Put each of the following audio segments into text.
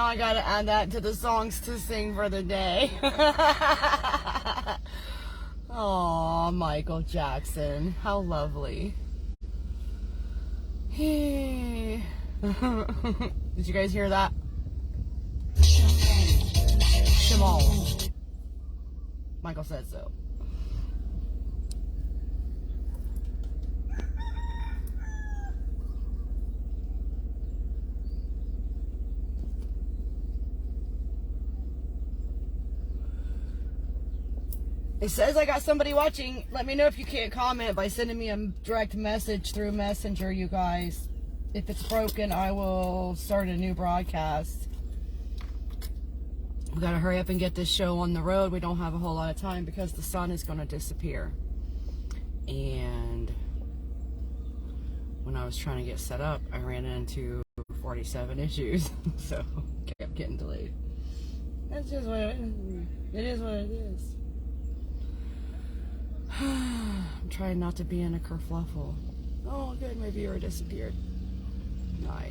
I gotta add that to the songs to sing for the day. Aw, Michael Jackson. How lovely. Did you guys hear that? Shimon. Michael said so. It says I got somebody watching. Let me know if you can't comment by sending me a direct message through Messenger, you guys. If it's broken, I will start a new broadcast. We gotta hurry up and get this show on the road. We don't have a whole lot of time because the sun is gonna disappear. And when I was trying to get set up, I ran into 47 issues. So, kept getting delayed. That's just what it is. It is what it is. I'm trying not to be in a kerfluffle. Oh, good, my viewer disappeared. Nice.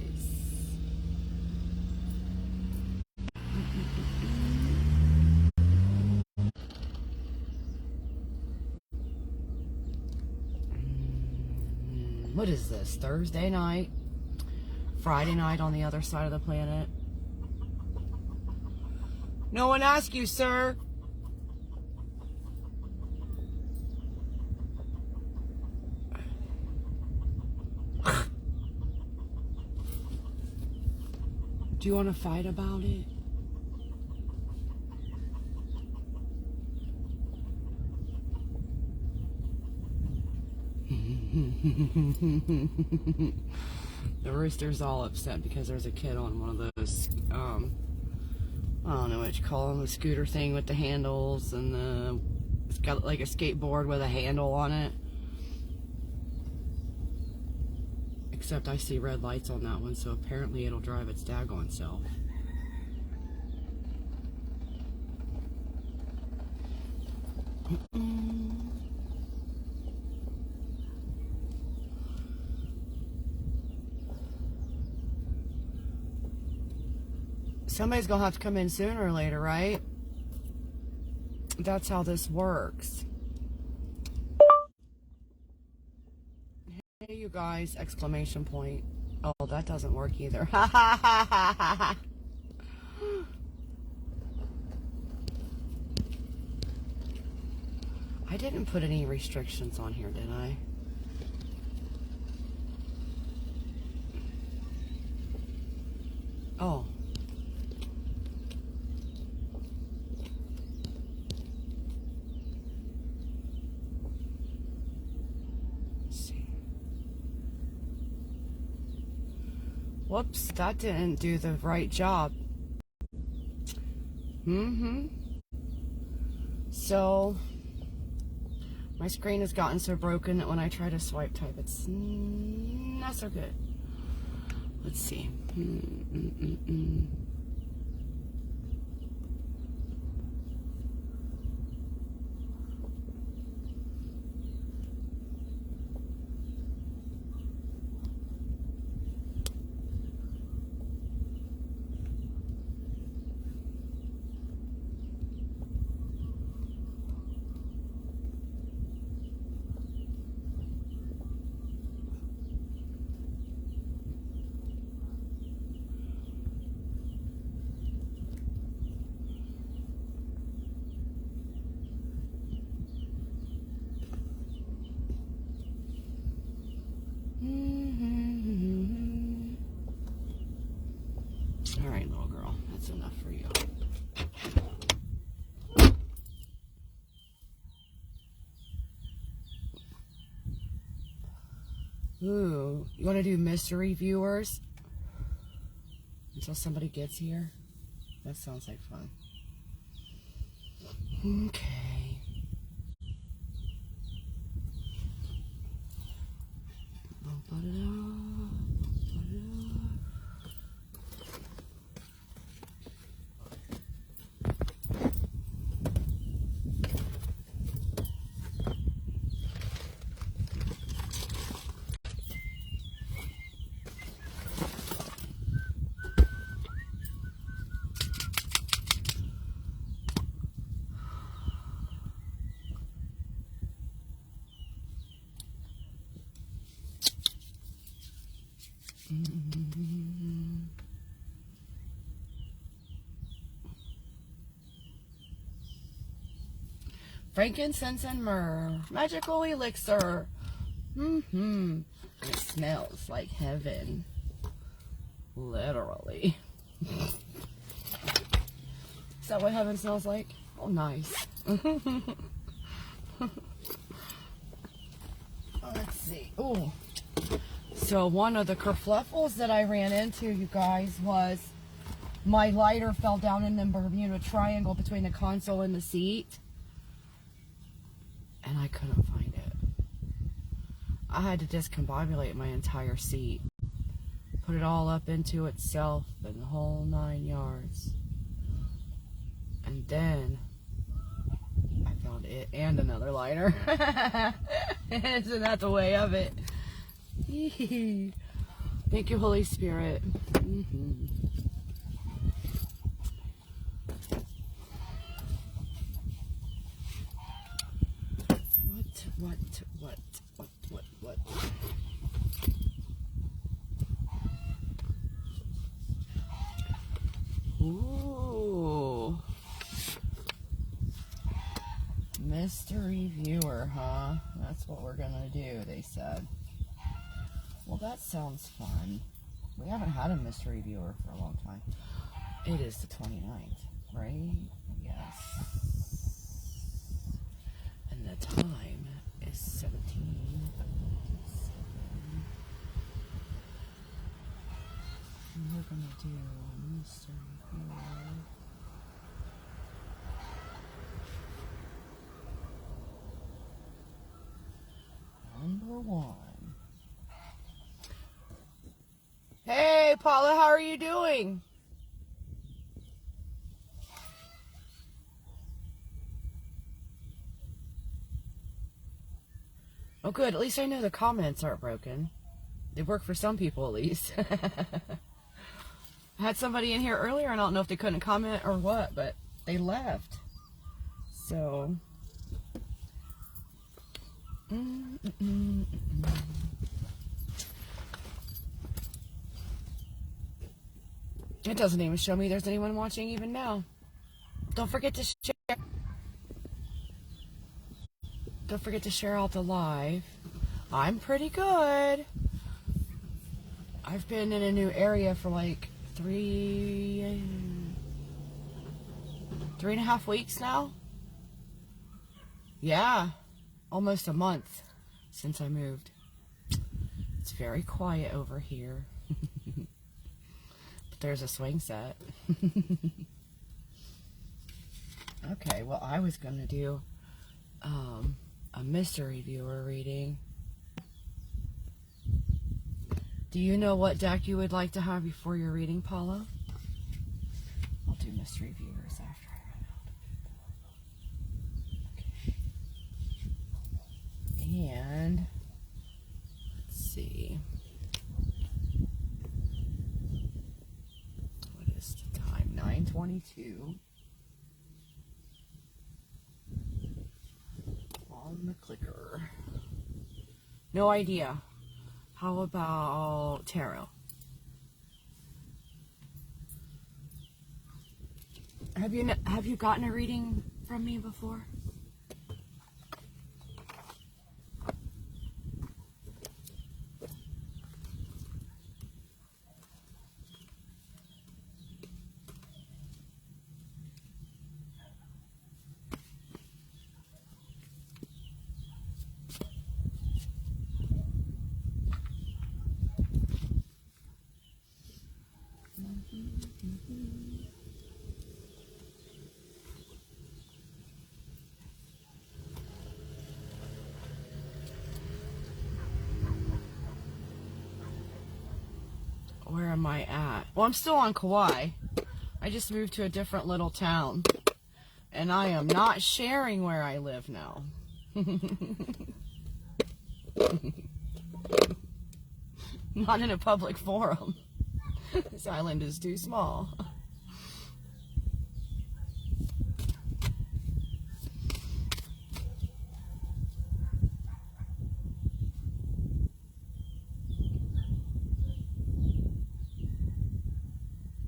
What is this? Thursday night? Friday night on the other side of the planet? No one asked you, sir. Do you want to fight about it? The rooster's all upset because there's a kid on one of those, I don't know what you call them, the scooter thing with the handles and it's got like a skateboard with a handle on it. Except I see red lights on that one, so apparently it'll drive its daggone self. Somebody's gonna have to come in sooner or later, right? That's how this works. Hey, you guys! Exclamation point. Oh, that doesn't work either. Ha ha ha ha ha. I didn't put any restrictions on here, did I? Oh. Whoops, that didn't do the right job. So, my screen has gotten so broken that when I try to swipe type, it's not so good. Let's see. All right, little girl, that's enough for you. Ooh, you want to do mystery viewers until somebody gets here? That sounds like fun. Okay. Frankincense and myrrh. Magical elixir. It smells like heaven. Literally. Is that what heaven smells like? Oh, nice. Let's see. Oh. So one of the kerfluffles that I ran into, you guys, was my lighter fell down in the Bermuda Triangle between the console and the seat. And I couldn't find it. I had to discombobulate my entire seat. Put it all up into itself and the whole 9 yards. And then I found it and another lighter. Isn't that the way of it? Thank you, Holy Spirit. What? Ooh. Mystery viewer, huh? That's what we're gonna do, they said. Well, that sounds fun. We haven't had a mystery viewer for a long time. It is the 29th, right? Yes. And the time is 17. And we're gonna do a mystery viewer. Number 1. Hey, Paula, how are you doing? Oh, good. At least I know the comments aren't broken. They work for some people, at least. I had somebody in here earlier, and I don't know if they couldn't comment or what, but they left. So... It doesn't even show me there's anyone watching even now. Don't forget to share. Don't forget to share out the live. I'm pretty good. I've been in a new area for like 3.5 weeks now. Yeah, almost a month since I moved. It's very quiet over here. But there's a swing set. Okay, well, I was going to do a mystery viewer reading. Do you know what deck you would like to have before your reading, Paula? I'll do mystery viewers after I run out. Okay. And let's see. What is the time? 9:22. On the clicker. No idea. How about tarot? Have you gotten a reading from me before? Where am I at? Well, I'm still on Kauai. I just moved to a different little town. And I am not sharing where I live now. Not in a public forum. This island is too small.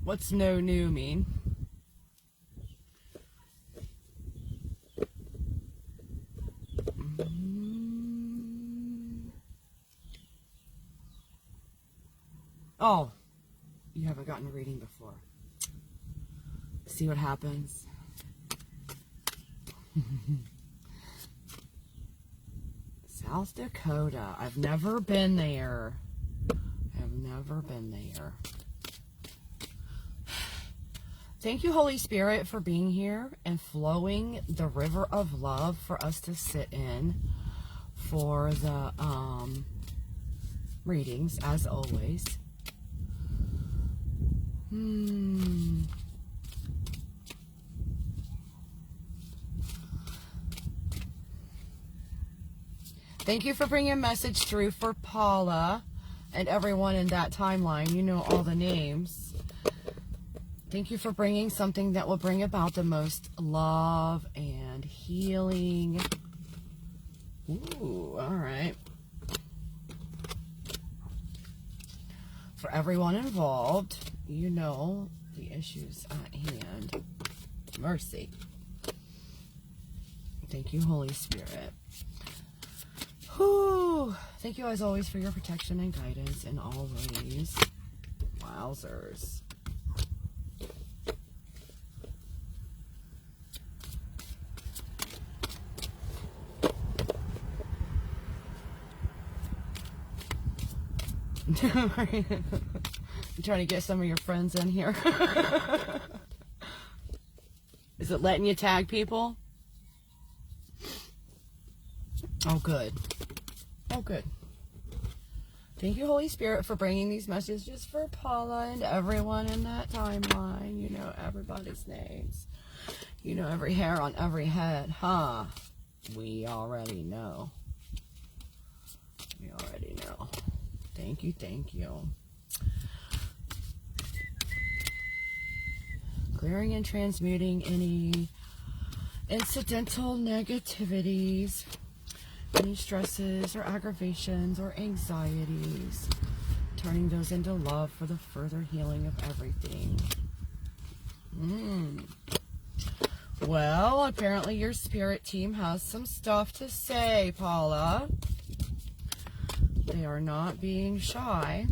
What's no new mean? Oh, you haven't gotten a reading before. See what happens. South Dakota. I've never been there. I've never been there. Thank you, Holy Spirit, for being here and flowing the river of love for us to sit in for the readings, as always. Thank you for bringing a message through for Paula and everyone in that timeline. You know all the names. Thank you for bringing something that will bring about the most love and healing. Ooh, all right. For everyone involved, you know the issues at hand. Mercy. Thank you, Holy Spirit. Whew. Thank you, as always, for your protection and guidance in all ways. Wowzers. I'm trying to get some of your friends in here. Is it letting you tag people? Oh, good. Oh, good. Thank you, Holy Spirit, for bringing these messages for Paula and everyone in that timeline. You know everybody's names. You know every hair on every head, huh? We already know. We already know. Thank you, thank you. Clearing and transmuting any incidental negativities, any stresses or aggravations or anxieties, turning those into love for the further healing of everything. Well, apparently your spirit team has some stuff to say, Paula. They are not being shy.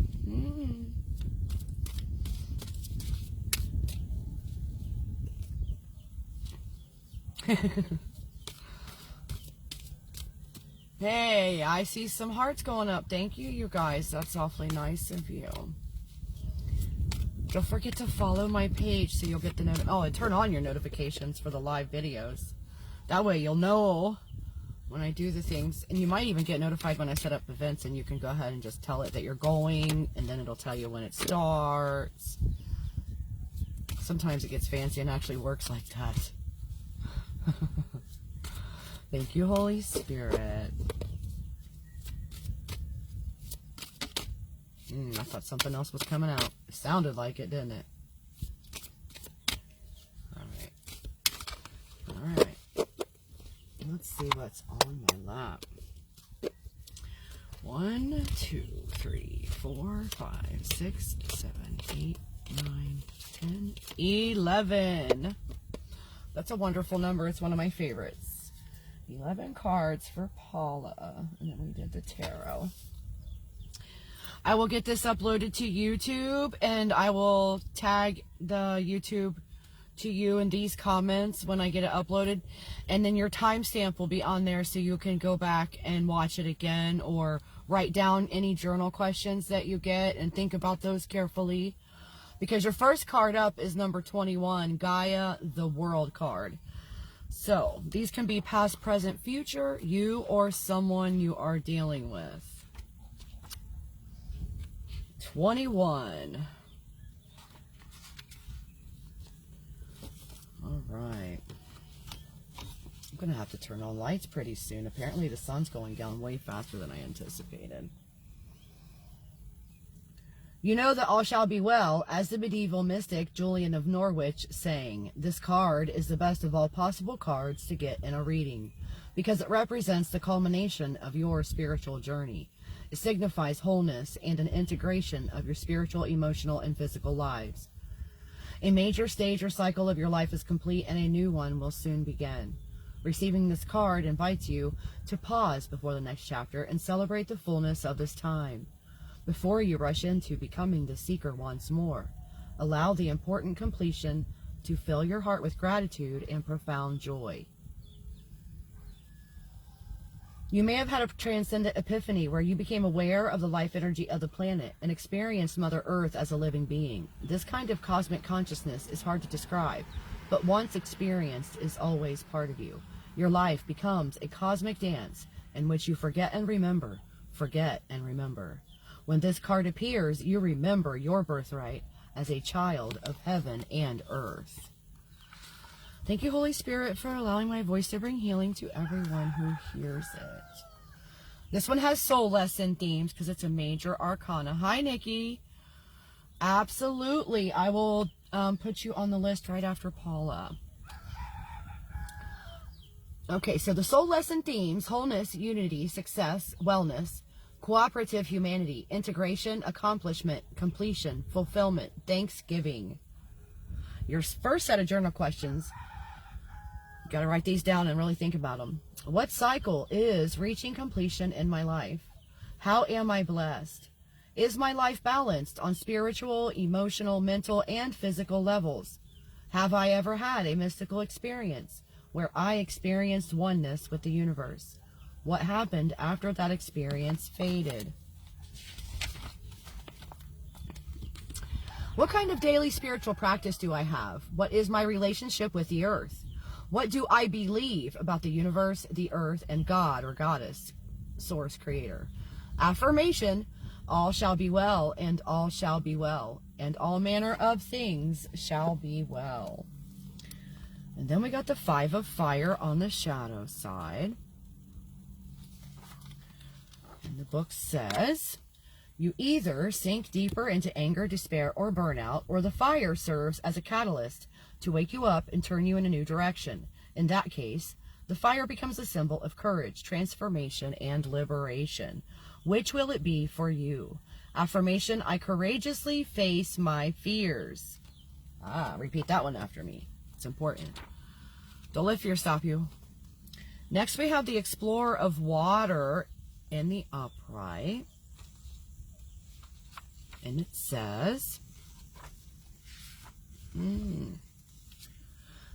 Hey, I see some hearts going up. Thank you, you guys. That's awfully nice of you. Don't forget to follow my page so you'll get the and turn on your notifications for the live videos. That way you'll know when I do the things, and you might even get notified when I set up events, and you can go ahead and just tell it that you're going, and then it'll tell you when it starts. Sometimes it gets fancy and actually works like that. Thank you, Holy Spirit. I thought something else was coming out. It sounded like it, didn't it? All right. Let's see what's on my lap. 1, 2, 3, 4, 5, 6, 7, 8, 9, 10, 11. That's a wonderful number. It's one of my favorites. 11 cards for Paula. And then we did the tarot. I will get this uploaded to YouTube, and I will tag the YouTube to you in these comments when I get it uploaded, and then your timestamp will be on there so you can go back and watch it again, or write down any journal questions that you get and think about those carefully, because your first card up is number 21, Gaia, the World card. So these can be past, present, future, you or someone you are dealing with. 21. All right. I'm going to have to turn on lights pretty soon. Apparently the sun's going down way faster than I anticipated. You know that all shall be well, as the medieval mystic Julian of Norwich sang. This card is the best of all possible cards to get in a reading, because it represents the culmination of your spiritual journey. It signifies wholeness and an integration of your spiritual, emotional, and physical lives. A major stage or cycle of your life is complete, and a new one will soon begin. Receiving this card invites you to pause before the next chapter and celebrate the fullness of this time. before you rush into becoming the seeker once more. Allow the important completion to fill your heart with gratitude and profound joy. You may have had a transcendent epiphany where you became aware of the life energy of the planet and experienced Mother Earth as a living being. This kind of cosmic consciousness is hard to describe, but once experienced is always part of you. Your life becomes a cosmic dance in which you forget and remember, forget and remember. When this card appears, you remember your birthright as a child of heaven and earth. Thank you, Holy Spirit, for allowing my voice to bring healing to everyone who hears it. This one has soul lesson themes because it's a major arcana. Hi, Nikki. Absolutely. I will put you on the list right after Paula. Okay, so the soul lesson themes: wholeness, unity, success, wellness, cooperative humanity, integration, accomplishment, completion, fulfillment, thanksgiving. Your first set of journal questions, you got to write these down and really think about them. What cycle is reaching completion in my life? How am I blessed? Is my life balanced on spiritual, emotional, mental, and physical levels? Have I ever had a mystical experience where I experienced oneness with the universe? What happened after that experience faded? What kind of daily spiritual practice do I have? What is my relationship with the earth? What do I believe about the universe, the earth, and God or goddess, source, creator? Affirmation: all shall be well, and all shall be well, and all manner of things shall be well. And then we got the 5 of fire on the shadow side. And the book says, you either sink deeper into anger, despair, or burnout, or the fire serves as a catalyst to wake you up and turn you in a new direction. In that case, the fire becomes a symbol of courage, transformation, and liberation. Which will it be for you? Affirmation: I courageously face my fears. Repeat that one after me. It's important. Don't let fear stop you. Next, we have the Explorer of Water in the upright. And it says,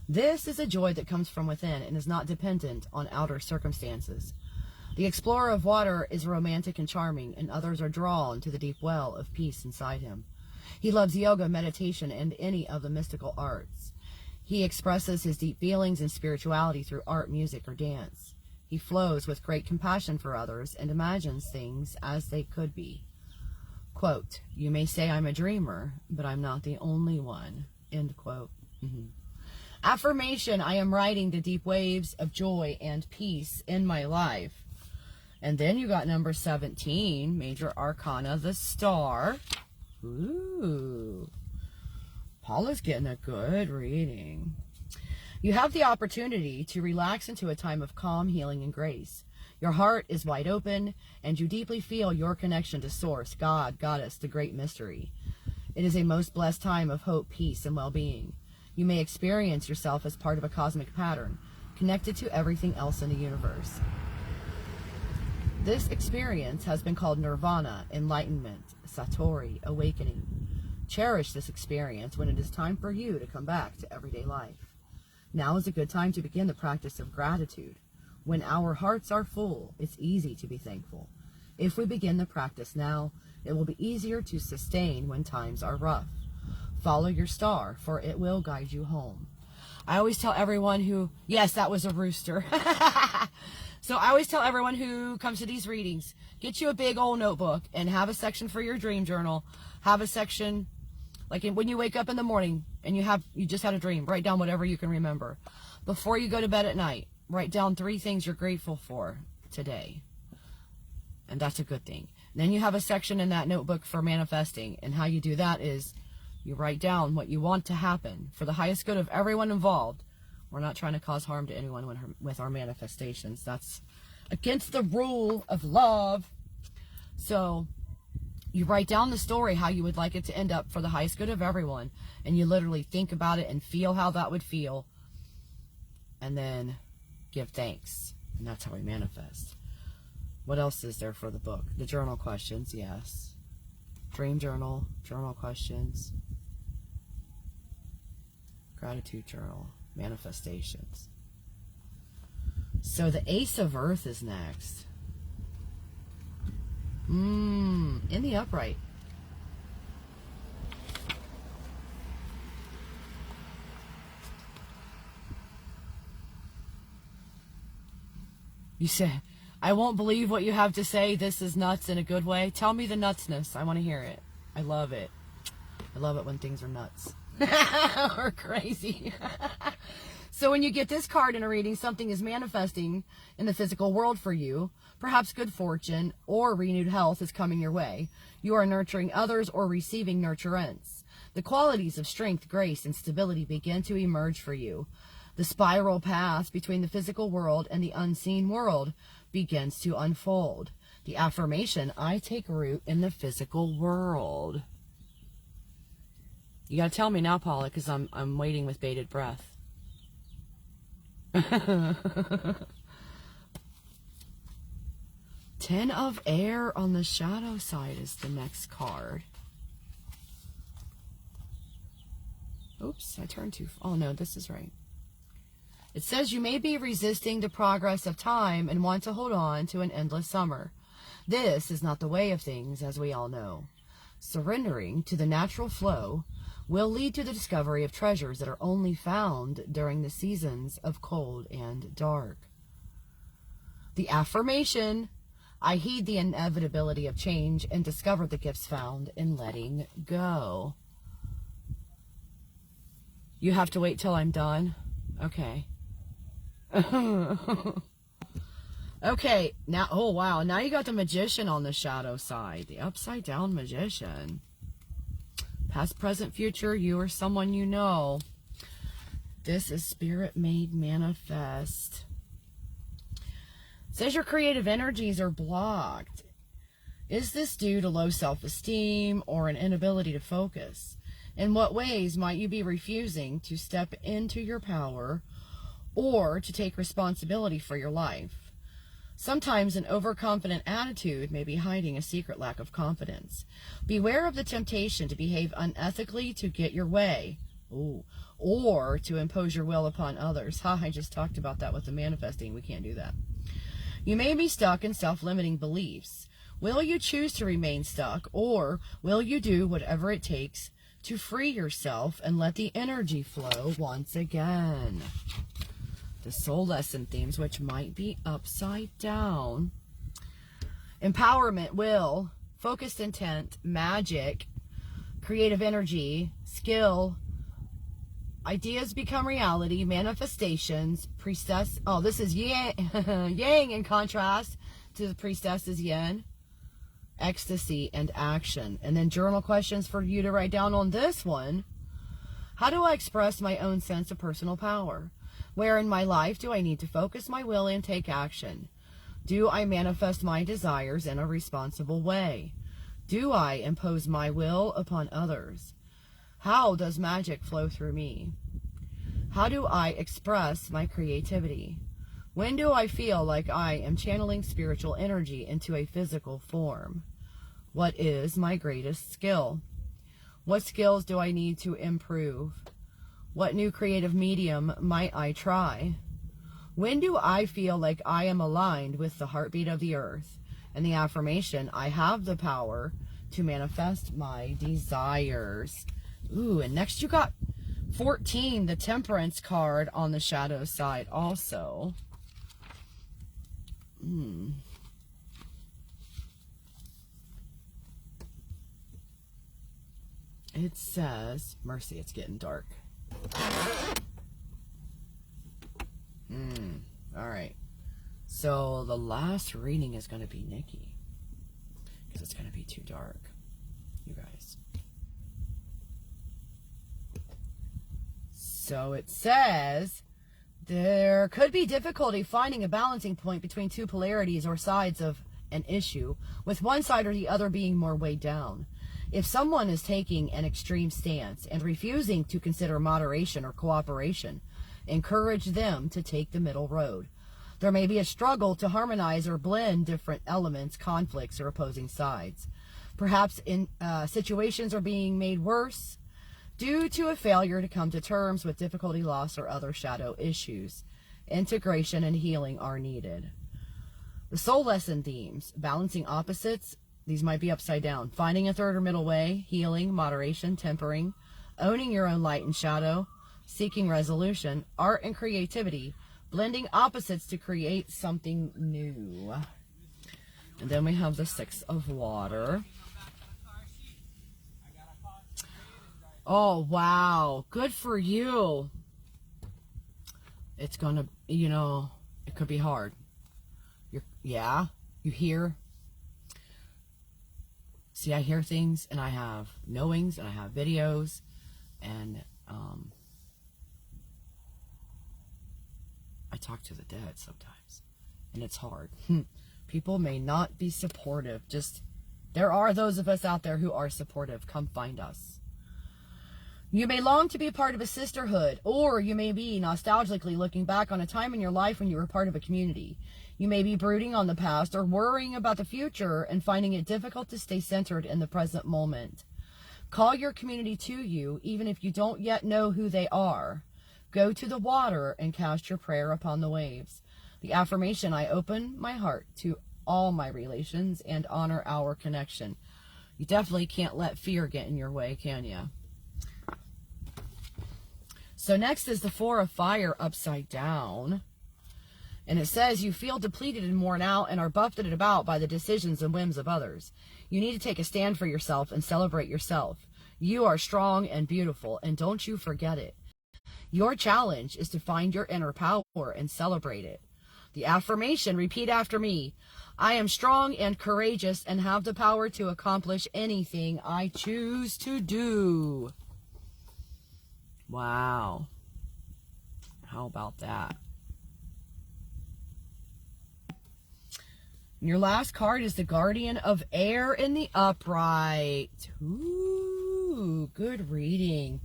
this is a joy that comes from within and is not dependent on outer circumstances. The Explorer of Water is romantic and charming, and others are drawn to the deep well of peace inside him. He loves yoga, meditation, and any of the mystical arts. He expresses his deep feelings and spirituality through art, music, or dance. He flows with great compassion for others and imagines things as they could be. Quote, you may say I'm a dreamer, but I'm not the only one. End quote. Affirmation: I am riding the deep waves of joy and peace in my life. And then you got number 17, major arcana, the Star. Ooh. Paula's getting a good reading. You have the opportunity to relax into a time of calm, healing, and grace. Your heart is wide open, and you deeply feel your connection to Source, God, Goddess, the Great Mystery. It is a most blessed time of hope, peace, and well-being. You may experience yourself as part of a cosmic pattern, connected to everything else in the universe. This experience has been called nirvana, enlightenment, satori, awakening. Cherish this experience when it is time for you to come back to everyday life. Now is a good time to begin the practice of gratitude. When our hearts are full, it's easy to be thankful. If we begin the practice now, it will be easier to sustain when times are rough. Follow your star, for it will guide you home. I always tell everyone who, yes, that was a rooster. So I always tell everyone who comes to these readings, get you a big old notebook and have a section for your dream journal. Have a section, like when you wake up in the morning and you just had a dream, write down whatever you can remember. Before you go to bed at night, write down 3 things you're grateful for today. And that's a good thing. Then you have a section in that notebook for manifesting. And how you do that is you write down what you want to happen for the highest good of everyone involved. We're not trying to cause harm to anyone with our manifestations. That's against the rule of love. So you write down the story, how you would like it to end up for the highest good of everyone. And you literally think about it and feel how that would feel. And then give thanks. And that's how we manifest. What else is there for the book? The journal questions, yes. dream journal, journal questions, gratitude journal, manifestations. So the Ace of Earth is next. In the upright. You say, I won't believe what you have to say. This is nuts in a good way. Tell me the nutsness. I want to hear it. I love it. I love it when things are nuts or crazy. So when you get this card in a reading, something is manifesting in the physical world for you. Perhaps good fortune or renewed health is coming your way. You are nurturing others or receiving nurturance. The qualities of strength, grace, and stability begin to emerge for you. The spiral path between the physical world and the unseen world begins to unfold. The affirmation, I take root in the physical world. You got to tell me now, Paula, because I'm waiting with bated breath. 10 of air on the shadow side is the next card. Oops, I turned too far. Oh no, this is right. It says you may be resisting the progress of time and want to hold on to an endless summer. This is not the way of things, as we all know. Surrendering to the natural flow will lead to the discovery of treasures that are only found during the seasons of cold and dark. The affirmation, I heed the inevitability of change and discover the gifts found in letting go. You have to wait till I'm done? Okay. Okay, now, oh wow, now you got the Magician on the shadow side, the upside down Magician. Past, present, future, you or someone you know. This is Spirit Made Manifest. It says your creative energies are blocked. Is this due to low self-esteem or an inability to focus? In what ways might you be refusing to step into your power or to take responsibility for your life? Sometimes an overconfident attitude may be hiding a secret lack of confidence. Beware of the temptation to behave unethically to get your way. Or to impose your will upon others. I just talked about that with the manifesting. We can't do that. You may be stuck in self-limiting beliefs. Will you choose to remain stuck, or will you do whatever it takes to free yourself and let the energy flow once again? The soul lesson themes, which might be upside down. Empowerment, will, focused intent, magic, creative energy, skill, ideas become reality, manifestations, priestess. Oh, this is yang in contrast to the priestess's yin. Ecstasy and action. And then journal questions for you to write down on this one. How do I express my own sense of personal power? Where in my life do I need to focus my will and take action? Do I manifest my desires in a responsible way? Do I impose my will upon others? How does magic flow through me? How do I express my creativity? When do I feel like I am channeling spiritual energy into a physical form? What is my greatest skill? What skills do I need to improve? What new creative medium might I try? When do I feel like I am aligned with the heartbeat of the earth? And the affirmation, I have the power to manifest my desires. Ooh, and next you got 14, the Temperance card on the shadow side also. It says, mercy, it's getting dark. All right. So the last reading is going to be Nikki, because it's going to be too dark, you guys. So it says, there could be difficulty finding a balancing point between two polarities or sides of an issue, with one side or the other being more weighed down. If someone is taking an extreme stance and refusing to consider moderation or cooperation, encourage them to take the middle road. There may be a struggle to harmonize or blend different elements, conflicts, or opposing sides. Perhaps in situations are being made worse due to a failure to come to terms with difficulty, loss, or other shadow issues. Integration and healing are needed. The soul lesson themes: balancing opposites. These might be upside down. Finding a third or middle way. Healing, moderation, tempering. Owning your own light and shadow. Seeking resolution. Art and creativity. Blending opposites to create something new. And then we have the Six of Water. Oh, wow. Good for you. It's going to, you know, it could be hard. You hear. See, I hear things, and I have knowings, and I have videos, and I talk to the dead sometimes, and it's hard. People may not be supportive. There are those of us out there who are supportive. Come find us. You may long to be a part of a sisterhood, or you may be nostalgically looking back on a time in your life when you were part of a community. You may be brooding on the past or worrying about the future and finding it difficult to stay centered in the present moment. Call your community to you, even if you don't yet know who they are. Go to the water and cast your prayer upon the waves. The affirmation: I open my heart to all my relations and honor our connection. You definitely can't let fear get in your way, can you? So next is the Four of Fire upside down. And it says you feel depleted and worn out and are buffeted about by the decisions and whims of others. You need to take a stand for yourself and celebrate yourself. You are strong and beautiful, and don't you forget it. Your challenge is to find your inner power and celebrate it. The affirmation: repeat after me. I am strong and courageous and have the power to accomplish anything I choose to do. Wow. How about that? And your last card is the Guardian of Air in the upright. Ooh, good reading.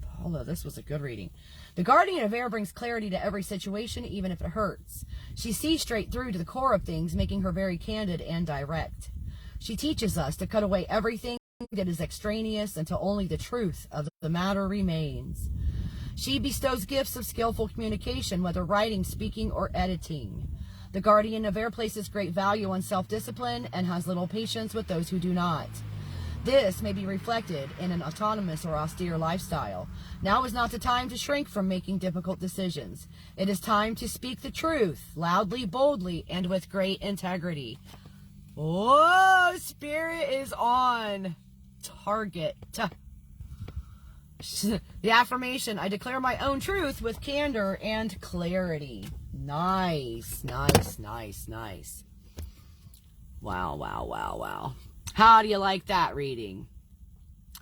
Paula, this was a good reading. The Guardian of Air brings clarity to every situation, even if it hurts. She sees straight through to the core of things, making her very candid and direct. She teaches us to cut away everything that is extraneous until only the truth of the matter remains. She bestows gifts of skillful communication, whether writing, speaking, or editing. The Guardian of Air places great value on self-discipline and has little patience with those who do not. This may be reflected in an autonomous or austere lifestyle. Now is not the time to shrink from making difficult decisions. It is time to speak the truth, loudly, boldly, and with great integrity. Whoa, Spirit is on target. The affirmation: I declare my own truth with candor and clarity. Nice, nice, nice, nice. Wow, wow, wow, wow. How do you like that reading?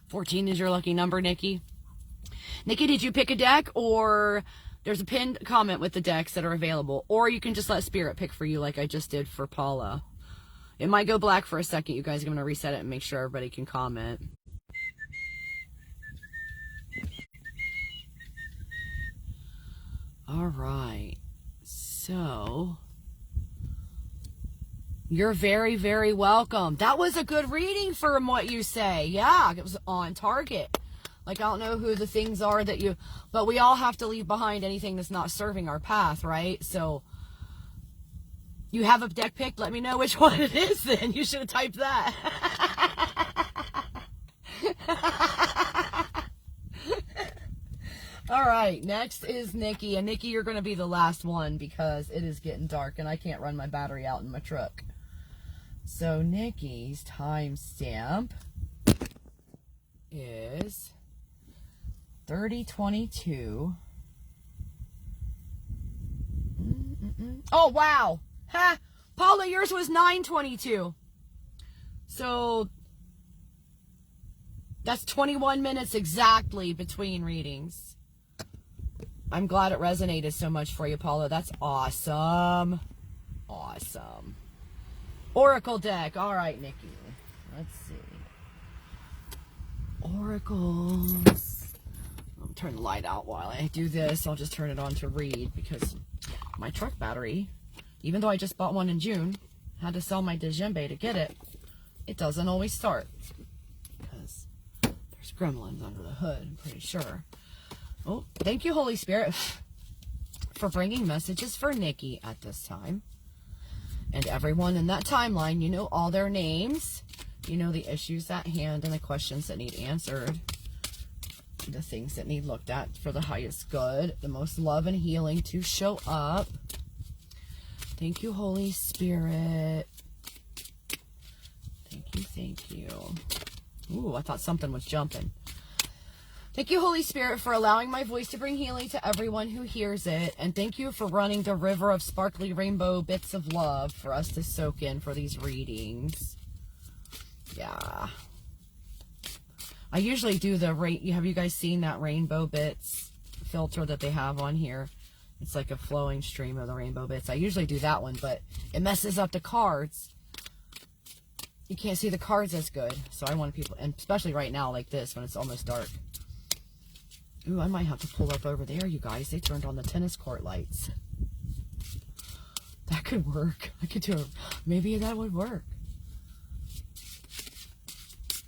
14 is your lucky number, Nikki. Nikki, did you pick a deck, or there's a pinned comment with the decks that are available, or you can just let Spirit pick for you like I just did for Paula. It might go black for a second, you guys. I'm going to reset it and make sure everybody can comment. All right. So, you're very, very welcome. That was a good reading from what you say. Yeah, it was on target. Like, I don't know who the things are that you... But we all have to leave behind anything that's not serving our path, right? So, you have a deck picked? Let me know which one it is then. You should have typed that. All right, next is Nikki. And Nikki, you're going to be the last one because it is getting dark and I can't run my battery out in my truck. So Nikki's timestamp is 3022. Oh, wow. Ha! Paula, yours was 922. So that's 21 minutes exactly between readings. I'm glad it resonated so much for you, Paula. That's awesome. Awesome. Oracle deck. All right, Nikki. Let's see. Oracles. I'll turn the light out while I do this. I'll just turn it on to read because my truck battery, even though I just bought one in June, had to sell my Djembe to get it. it doesn't always start. Because there's gremlins under the hood, I'm pretty sure. Oh, thank you, Holy Spirit, for bringing messages for Nikki at this time. And everyone in that timeline, you know all their names. You know the issues at hand and the questions that need answered. The things that need looked at for the highest good. The most love and healing to show up. Thank you, Holy Spirit. Thank you, thank you. Ooh, I thought something was jumping. Thank you, Holy Spirit, for allowing my voice to bring healing to everyone who hears it. And thank you for running the river of sparkly rainbow bits of love for us to soak in for these readings. Yeah. I usually do the have you guys seen that rainbow bits filter that they have on here? It's like a flowing stream of the rainbow bits. I usually do that one, but it messes up the cards. You can't see the cards as good. So I want people, and especially right now like this when it's almost dark. Ooh, I might have to pull up over there, you guys. They turned on the tennis court lights. That could work. I could do it. Maybe that would work.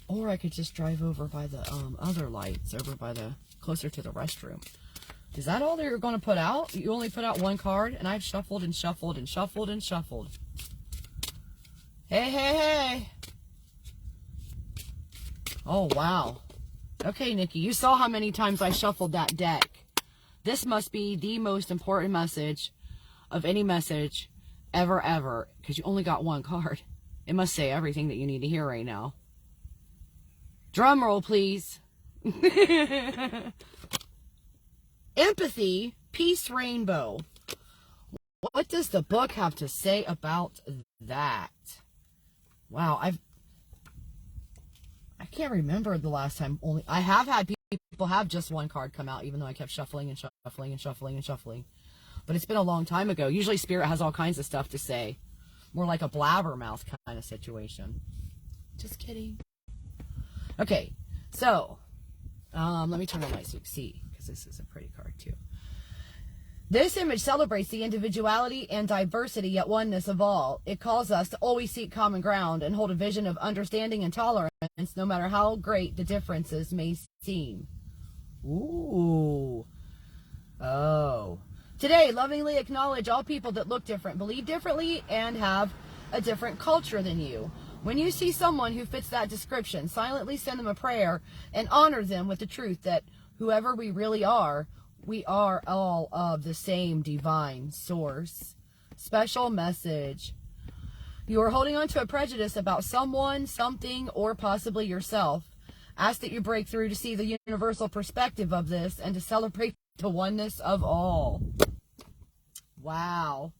Or I could just drive over by the other lights, over by the, closer to the restroom. Is that all they're going to put out? You only put out one card, and I've shuffled and shuffled and shuffled and shuffled. Hey, hey, hey. Oh, wow. Okay, Nikki, you saw how many times I shuffled that deck. This must be the most important message of any message ever, because you only got one card. It must say everything that you need to hear right now. Drum roll, please. Empathy, peace, rainbow. What does the book have to say about that? Wow, I can't remember the last time. I have had people have just one card come out, even though I kept shuffling and shuffling and shuffling and shuffling. But it's been a long time ago. Usually Spirit has all kinds of stuff to say. More like a blabbermouth kind of situation. Just kidding. Okay, so let me turn on my so you can see, because this is a pretty card too. This image celebrates the individuality and diversity yet oneness of all. It calls us to always seek common ground and hold a vision of understanding and tolerance, no matter how great the differences may seem. Ooh. Oh. Today, lovingly acknowledge all people that look different, believe differently, and have a different culture than you. When you see someone who fits that description, silently send them a prayer and honor them with the truth that whoever we really are, we are all of the same divine source. Special message. You are holding on to a prejudice about someone, something, or possibly yourself. Ask that you break through to see the universal perspective of this and to celebrate the oneness of all. Wow.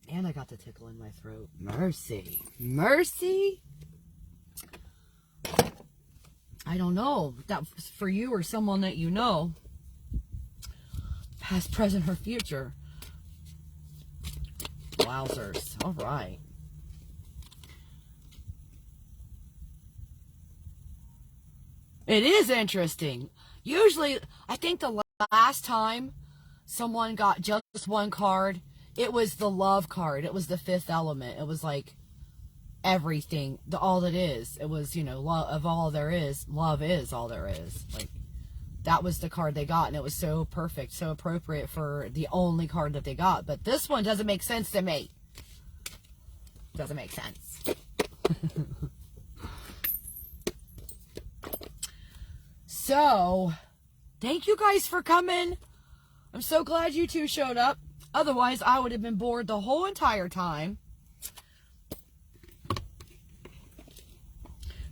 And I got the tickle in my throat. Mercy. Mercy? I don't know. That's for you or someone that you know. Past, present, or future. Wowzers. All right. It is interesting. Usually, I think the last time someone got just one card, it was the love card. It was the fifth element. It was like everything, all that is. It was, you know, love of all there is. Love is all there is. Like, that was the card they got, and it was so perfect, so appropriate for the only card that they got. But this one doesn't make sense to me. Doesn't make sense. So, thank you guys for coming. I'm so glad you two showed up. Otherwise, I would have been bored the whole entire time.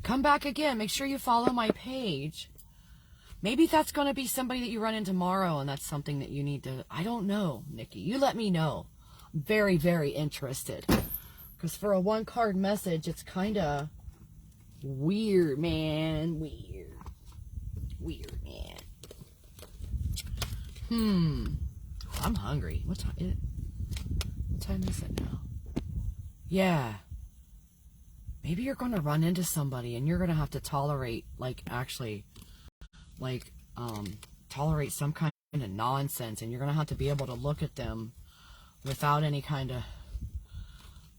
Come back again. Make sure you follow my page. Maybe that's going to be somebody that you run into tomorrow, and that's something that you need to... I don't know, Nikki. You let me know. I'm very, very interested. Because for a one-card message, it's kind of weird, man. Weird, man. I'm hungry. What time is it now? Yeah. Maybe you're going to run into somebody and you're going to have to tolerate, tolerate some kind of nonsense, and you're going to have to be able to look at them without any kind of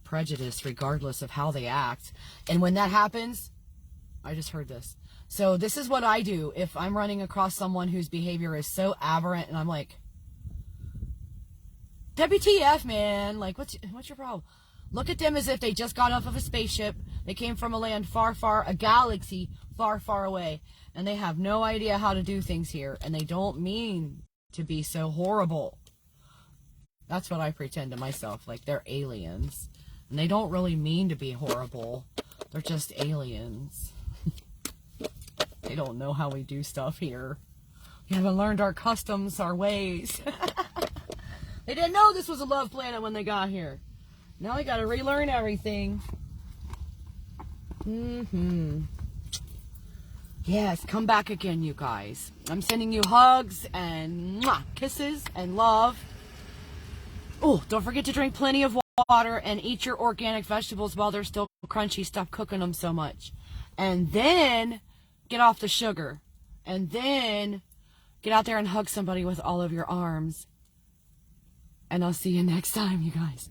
prejudice regardless of how they act. And when that happens, I just heard this. So this is what I do if I'm running across someone whose behavior is so aberrant and I'm like, WTF, man, like what's your problem? Look at them as if they just got off of a spaceship. They came from a land far, far, a galaxy far, far away, and they have no idea how to do things here, and they don't mean to be so horrible. That's what I pretend to myself, like they're aliens, and they don't really mean to be horrible. They're just aliens. They don't know how we do stuff here. We haven't learned our customs, our ways. They didn't know this was a love planet when they got here. Now they got to relearn everything. Yes, come back again, you guys. I'm sending you hugs and kisses and love. Oh, don't forget to drink plenty of water and eat your organic vegetables while they're still crunchy. Stop cooking them so much. And then get off the sugar. And then get out there and hug somebody with all of your arms. And I'll see you next time, you guys.